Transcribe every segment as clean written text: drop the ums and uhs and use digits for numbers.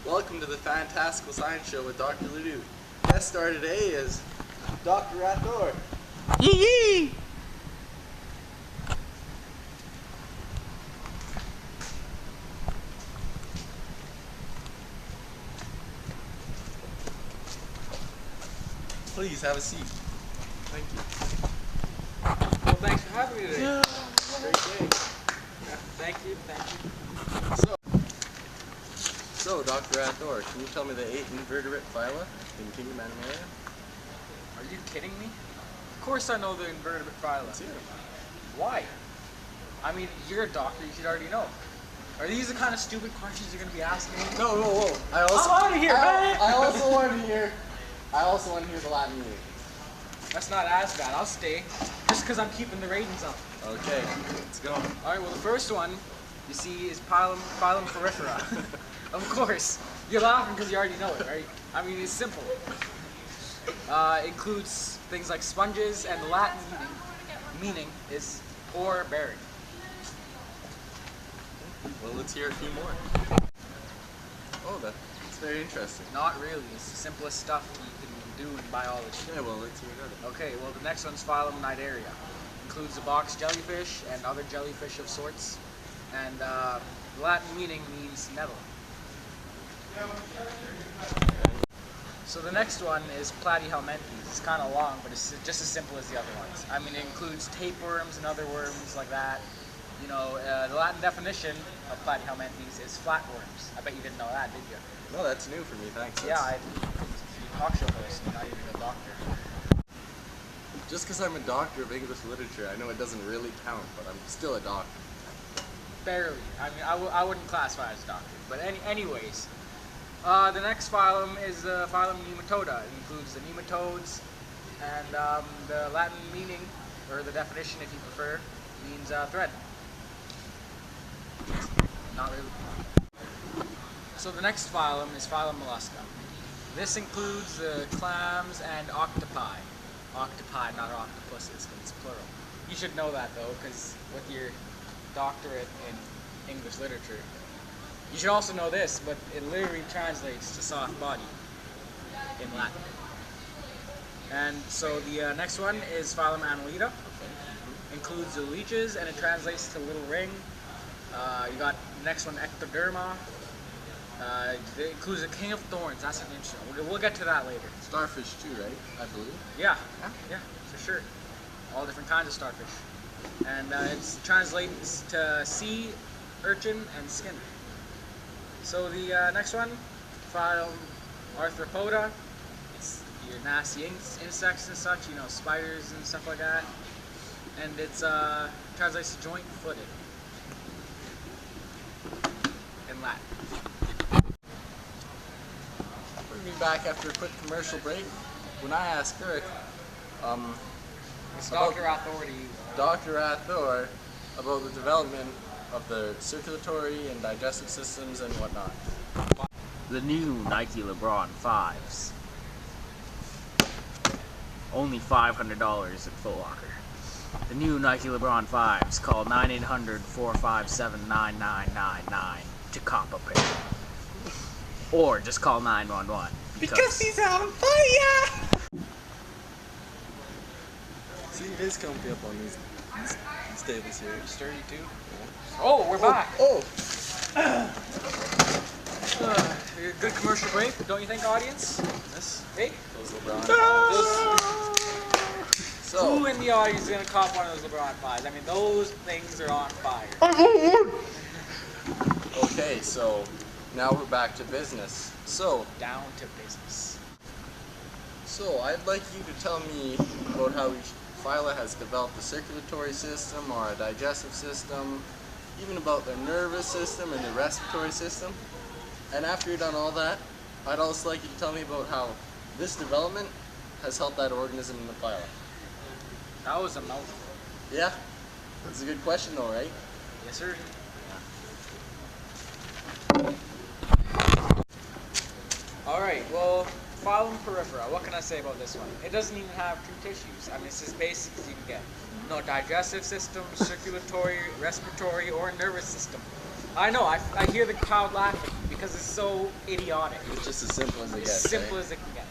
Welcome to the Fantastical Science Show with Dr. Ledoux. Guest star today is Dr. Rathor. Yee! Please have a seat. Thank you. Well, thanks for having me today. Yeah. Great day. Thank you. So, Dr. Rathor, can you tell me the 8 invertebrate phyla in kingdom Animalia? Are you kidding me? Of course I know the invertebrate phyla. Let's hear it. Why? I mean, you're a doctor, you should already know. Are these the kind of stupid questions you're going to be asking me? No, whoa. I'm out of here, man! I also want to hear the Latin meaning. That's not as bad. I'll stay. Just because I'm keeping the ratings up. Okay, let's go. Alright, well the first one, you see, is phylum Porifera. Of course. You're laughing because you already know it, right? I mean, it's simple. Includes things like sponges, and the Latin meaning is pore bearing. Well, let's hear a few more. Oh, that's very interesting. Not really. It's the simplest stuff you can do in biology. Yeah, well, let's hear it. Okay, well the next one's phylum Cnidaria. Includes the box jellyfish and other jellyfish of sorts. And the Latin meaning means nettle. So the next one is Platyhelminthes. It's kind of long, but it's just as simple as the other ones. I mean, it includes tapeworms and other worms like that. You know, the Latin definition of Platyhelminthes is flatworms. I bet you didn't know that, did you? No, that's new for me, thanks. Yeah, I'm a talk show host, not even a doctor. Just because I'm a doctor of English literature, I know it doesn't really count, but I'm still a doctor. Barely. I mean, I wouldn't classify as a doctor. But anyways, the next phylum is the phylum Nematoda. It includes the nematodes, and the Latin meaning, or the definition if you prefer, means thread. Not really. So the next phylum is phylum Mollusca. This includes the clams and octopi. Octopi, not octopuses, but it's plural. You should know that though, because with your doctorate in English literature. You should also know this, but it literally translates to soft body in Latin. And so the next one is phylum Annelida. Includes the leeches, and it translates to little ring. You got the next one, Ectoderma. It includes the king of thorns. That's an interesting one. We'll get to that later. Starfish too, right? I believe. Yeah, for sure. All different kinds of starfish. And it translates to sea, urchin, and skin. So the next one, phylum Arthropoda. It's your nasty insects and such, you know, spiders and stuff like that. And it's translates to joint-footed in Latin. We'll be back after a quick commercial break. When I asked Gurek, It's Dr. Authority. Dr. Rathor about the development of the circulatory and digestive systems and whatnot. The new Nike LeBron 5s. Only $500 at Foot Locker. The new Nike LeBron 5s. Call 9-800-457-9999 to cop a pair. Or just call 911. Because he's on fire! See, it is comfy up on these tables here. Sturdy too. Oh, we're back. Oh! Good commercial break, don't you think, audience? Yes. Hey? Those LeBron. Who So, in the audience is going to cop one of those LeBron 5s? I mean, those things are on fire. okay, so now we're back to business. So, Down to business. I'd like you to tell me about how each phyla has developed a circulatory system or a digestive system, even about their nervous system and their respiratory system. And after you've done all that, I'd also like you to tell me about how this development has helped that organism in the phyla. That was a mouthful. Yeah? That's a good question though, right? Yes, sir. Alright, well, phylum Porifera, what can I say about this one? It doesn't even have two tissues. I mean, it's as basic as you can get. No digestive system, circulatory, respiratory, or nervous system. I know, I hear the crowd laughing because it's so idiotic. It's just as simple as it As gets. simple right? as it can get.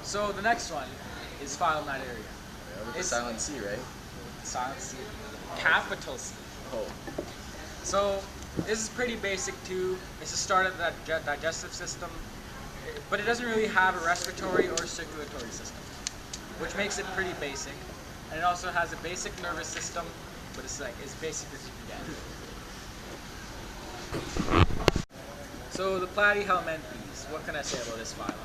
So the next one is phylum Nidaria. Yeah, with the It's- silent C, right? Silent C. Capital C. Oh. So this is pretty basic too. It's the start of the digestive system, but it doesn't really have a respiratory or circulatory system, which makes it pretty basic. And it also has a basic nervous system, but it's like as basic as you can get. So the platyhelminthes, what can I say about this phylum?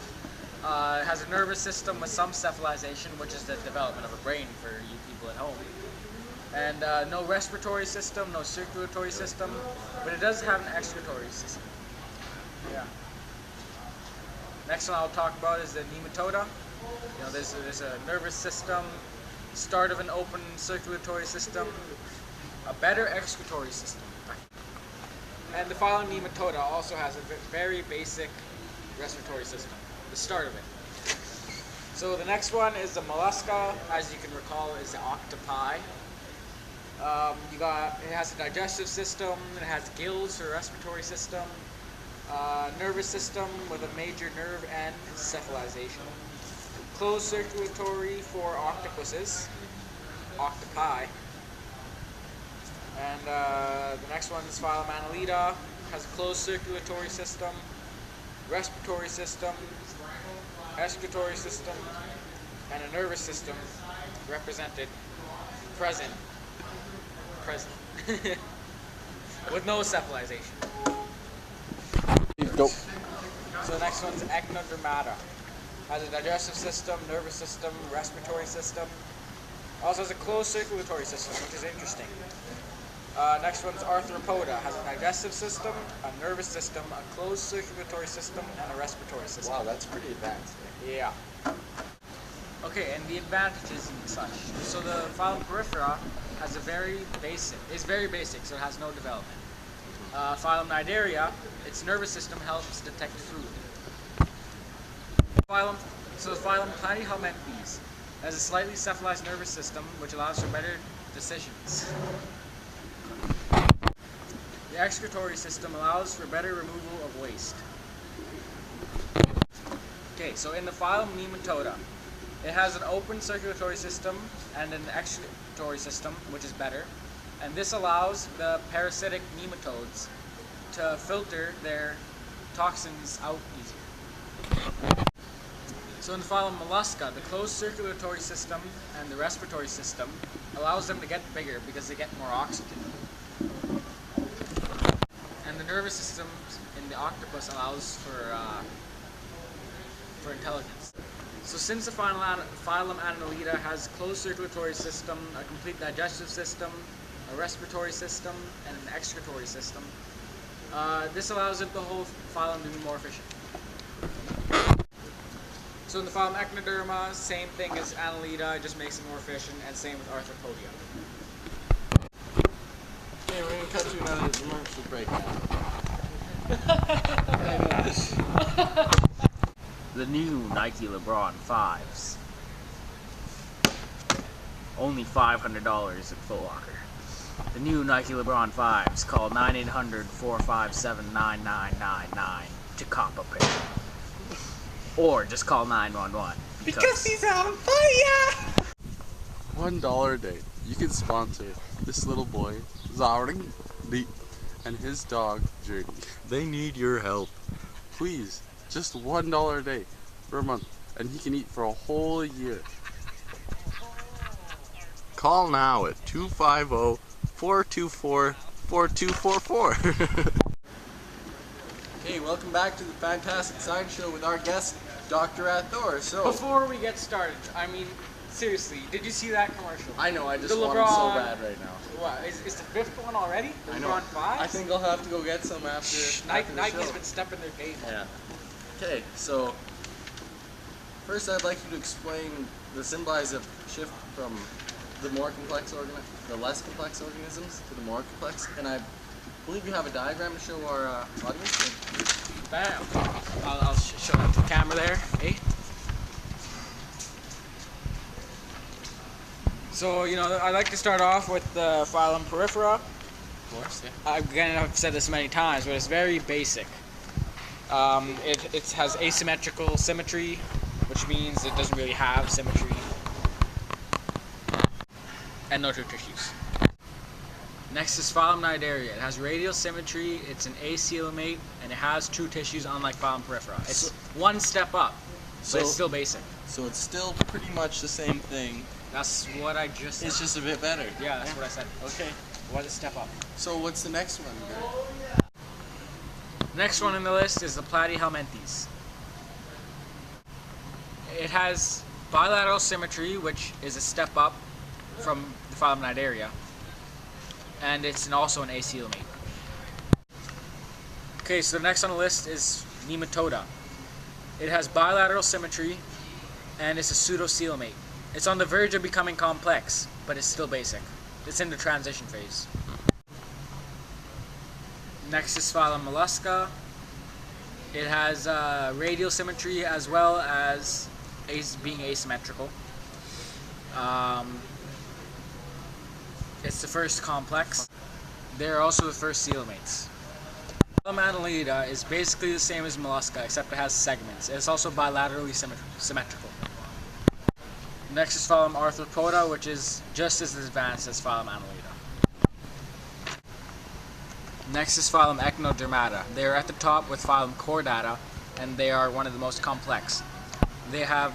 It has a nervous system with some cephalization, which is the development of a brain for you people at home. And no respiratory system, no circulatory system, but it does have an excretory system. Yeah. Next one I'll talk about is the nematoda. You know, there's a nervous system, start of an open circulatory system, a better excretory system. And the phylum nematoda also has a very basic respiratory system, the start of it. So the next one is the mollusca, as you can recall, is the octopi. It has a digestive system, it has gills for respiratory system, nervous system with a major nerve and cephalization, closed circulatory for octopuses, octopi, and the next one is phylum Annelida, has a closed circulatory system, respiratory system, excretory system, and a nervous system represented present with no cephalization. Go. So the next one's Echinodermata. Has a digestive system, nervous system, respiratory system. Also has a closed circulatory system, which is interesting. Next one's Arthropoda. Has a digestive system, a nervous system, a closed circulatory system, and a respiratory system. Wow, that's pretty advanced. Yeah. Okay, and the advantages and such. So the phylum Porifera has is very basic, so it has no development. Phylum Nidaria, its nervous system helps detect food. So the phylum Platyhelminthes has a slightly cephalized nervous system, which allows for better decisions. The excretory system allows for better removal of waste. Okay, so in the phylum Nematoda, it has an open circulatory system and an excretory system, which is better, and this allows the parasitic nematodes to filter their toxins out easier. So in the phylum Mollusca, the closed circulatory system and the respiratory system allows them to get bigger because they get more oxygen. And the nervous system in the octopus allows for intelligence. So since the phylum Annelida has closed circulatory system, a complete digestive system, a respiratory system, and an excretory system, this allows the whole phylum to be more efficient. So in the phylum Echinoderma, same thing as Annelida, it just makes it more efficient, and same with Arthropodia. Okay, we're going to cut to another commercial break now. The new Nike LeBron 5s. Only $500 at Foot Locker. The new Nike LeBron 5s. Call 9-800-457-9999 to cop a pair. Or just call 911. Because he's on fire! $1 a day. You can sponsor this little boy, Zaring, and his dog, Journey. They need your help. Please, just $1 a day for a month, and he can eat for a whole year. Call now at 250-424-4244. Okay, welcome back to the Fantastic Science Show with our guest, Dr. Athor. So, Before we get started, I mean, seriously, did you see that commercial? I know, I just The want them so LeBron- bad right now. What, is the fifth one already? The I know. LeBron 5? I think I'll have to go get some after, after the Nike's show. been stepping their game up. Yeah. Okay, so first I'd like you to explain the symbolize of shift from the less complex organisms to the more complex, and I believe you have a diagram to show our audience here. Bam! I'll show that to the camera there. Hey. So, you know, I like to start off with the phylum Porifera. course, yeah. Again, I've said this many times, but it's very basic. It has asymmetrical symmetry, which means it doesn't really have symmetry, and no true tissues. Next is phylum Cnidaria. It has radial symmetry, it's an acoelomate, and it has true tissues unlike phylum Porifera. It's one step up, but it's still basic. So it's still pretty much the same thing. That's what I just said. It's just a bit better. Yeah, that's what I said. Okay. What a step up. So what's the next one, Gurek? Next one on the list is the Platyhelminthes. It has bilateral symmetry, which is a step up from the phylum Cnidaria, and it's also an acoelomate. Okay, so the next on the list is Nematoda. It has bilateral symmetry, and it's a pseudocoelomate. It's on the verge of becoming complex, but it's still basic. It's in the transition phase. Next is phylum Mollusca. It has radial symmetry as well as being asymmetrical. It's the first complex. They're also the first coelomates. Phylum Annelida is basically the same as Mollusca, except it has segments. It's also bilaterally symmetrical. Next is phylum Arthropoda, which is just as advanced as phylum Annelida. Next is phylum Echinodermata. They are at the top with phylum Chordata, and they are one of the most complex. They have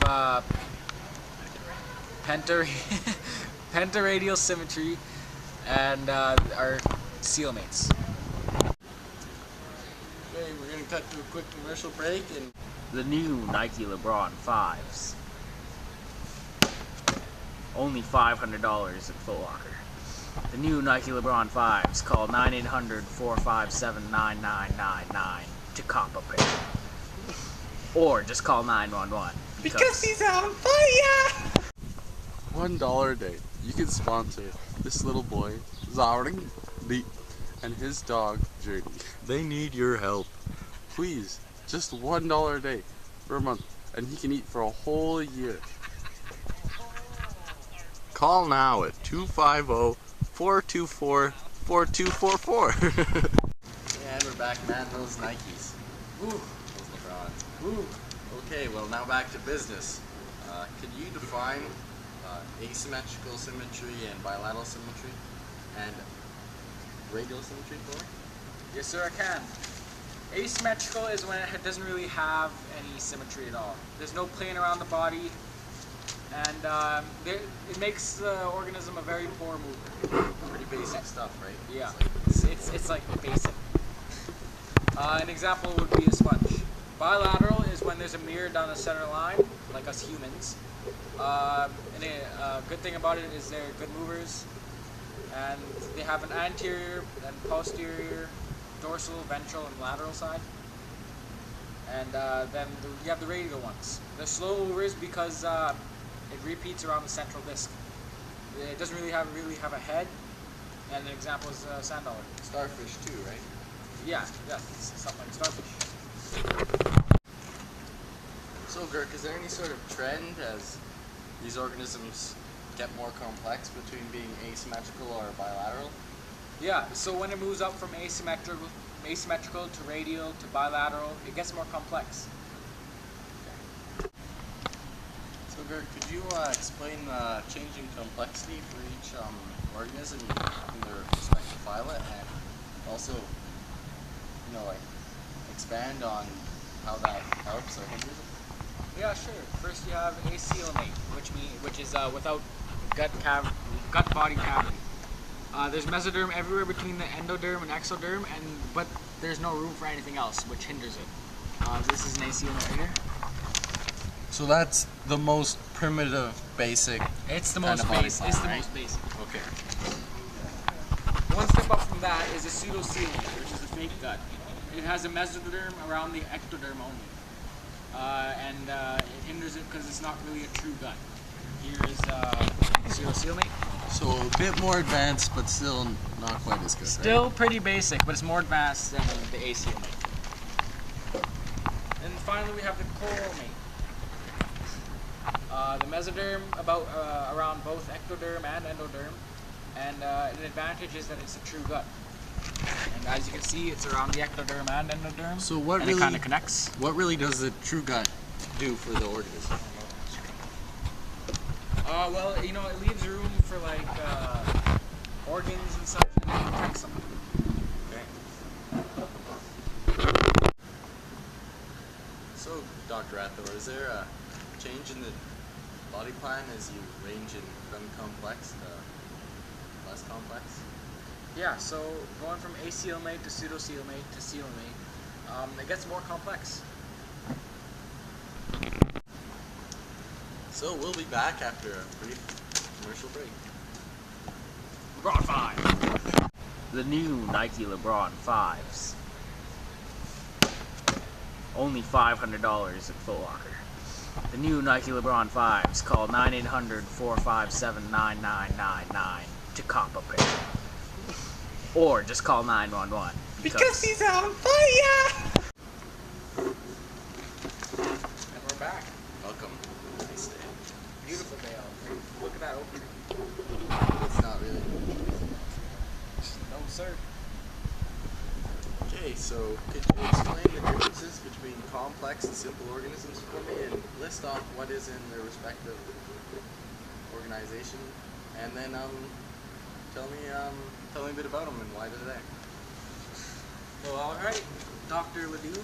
pentaradial symmetry and are coelomates. Okay, we're going to cut to a quick commercial break and The new Nike LeBron 5s. Only $500 at Foot Locker. The new Nike LeBron 5s. Call 9-800-457-9999 to cop a pair. Or just call 911. Because he's on fire! $1 a day. You can sponsor this little boy, Zaring, and his dog, Journey. They need your help. Please, just $1 a day for a month, and he can eat for a whole year. call now at 250-424-4244. And we're back, man. Those Nikes. Woo. Those LeBrons. Woo. Okay, well now back to business. Could you define asymmetrical symmetry and bilateral symmetry and radial symmetry for me? Yes, sir, I can. Asymmetrical is when it doesn't really have any symmetry at all. There's no plane around the body, and it makes the organism a very poor mover. Pretty basic stuff, right? Yeah, it's like basic. An example would be a sponge. Bilateral is when there's a mirror down the center line, like us humans. And a good thing about it is they're good movers, and they have an anterior and posterior, dorsal, ventral, and lateral side. And then you have the radial ones. They're slow movers because it repeats around the central disc. It doesn't really have a head. And an example is sand dollar. Starfish too, right? Yeah, something like starfish. So, Gurk, is there any sort of trend as these organisms get more complex between being asymmetrical or bilateral? Yeah, so when it moves up from asymmetrical to radial to bilateral, it gets more complex. So, Gurk, could you explain the changing complexity for each organism in their respective phyla, and also, expand on how that helps or hinders it? Yeah, sure. First you have acoelomate, which is without gut-body cavity. There's mesoderm everywhere between the endoderm and exoderm, but there's no room for anything else, which hinders it. This is an acoelomate right here. So that's the most primitive, basic. It's the kind most of body basic. plan, It's the right? most basic. Okay. One step up from that is a pseudocoelomate, which is a fake gut. It has a mesoderm around the ectoderm only. And it hinders it because it's not really a true gut. Here is pseudocoelomate. So a bit more advanced, but still not quite as good. Still pretty basic, but it's more advanced than the acoelomate. And finally we have the choromate. The mesoderm around both ectoderm and endoderm, and an advantage is that it's a true gut. And as you can see, it's around the ectoderm and endoderm. So what and it kind of connects. What really does the true gut do for the organism? Well, you know, it leaves room for like organs and such, and it protects them. So, Dr. Athor, is there a change in the body plan as you range in from complex to less complex? Yeah, so going from acoelomate to pseudocoelomate to coelomate, it gets more complex. So we'll be back after a brief commercial break. LeBron 5. The new Nike LeBron 5s. Only $500 at Foot Locker. The new Nike LeBron 5s. Call 9-800-457-9999 to cop a pair. Or just call 911. Because he's on fire! And we're back. Welcome. Nice day. Beautiful day out there. Look at that opening. It's not really. No, sir. Okay, so could you explain the differences between complex and simple organisms for me and list off what is in their respective organization, and then tell me a bit about them and why they're there. Well, alright, Dr. Ledoux.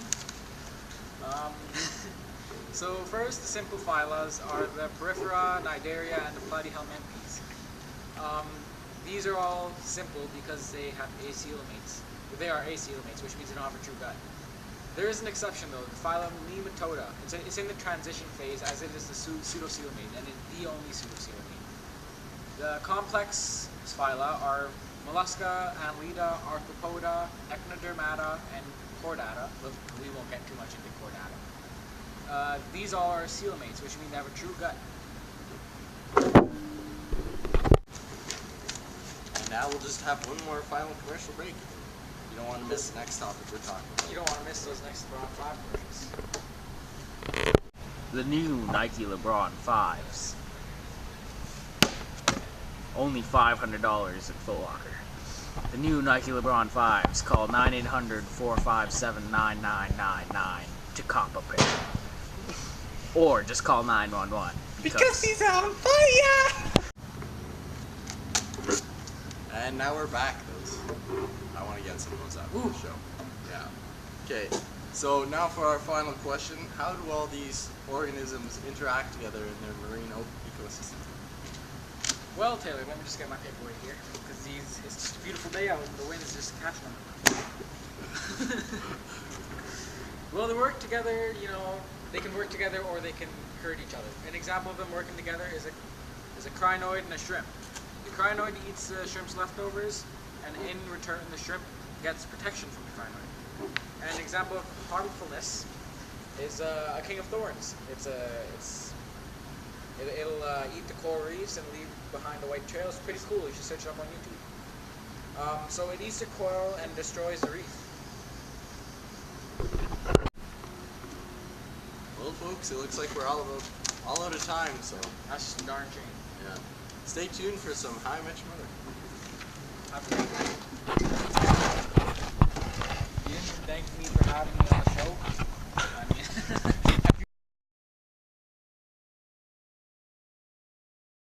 So first, the simple phylas are the Porifera, Cnidaria, and the Platyhelminthes. These are all simple because they have acoelomates. They are acoelomates, which means they don't have a true gut. There is an exception though, the phylum Nematoda. It's in the transition phase as it is the pseudocoelomate, and it's the only pseudocoelomate. The complex phyla are Mollusca, Annelida, Arthropoda, Echinodermata, and Chordata. We won't get too much into Chordata. These all are coelomates, which mean they have a true gut. And now we'll just have one more final commercial break. You don't want to miss the next topic we're talking about. You don't want to miss those next LeBron 5 commercials. The new Nike LeBron 5s. Only $500 at Foot Locker. The new Nike LeBron 5s. Call 9-800-457-9999 to cop a pair. Or just call 911. Because he's on fire! And now we're back, those. I want to get some of those out for the show. Yeah. Okay, so now for our final question. How do all these organisms interact together in their marine ecosystem? Well, Taylor, let me just get my paperweight here, because it's just a beautiful day out and the wind is just catching them. Well, they work together, you know, they can work together or they can hurt each other. An example of them working together is a crinoid and a shrimp. The crinoid eats the shrimp's leftovers, and in return the shrimp gets protection from the crinoid. And an example of harmfulness is a king of thorns. It'll eat the coral reefs and leave behind a white trail. It's pretty cool. You should search it up on YouTube. So it eats the coral and destroys the reef. Well, folks, it looks like we're all out of time, so That's just a darn shame. yeah. Stay tuned for some How I Met Your Mother. Have a great night. You didn't thank me for having me on the show.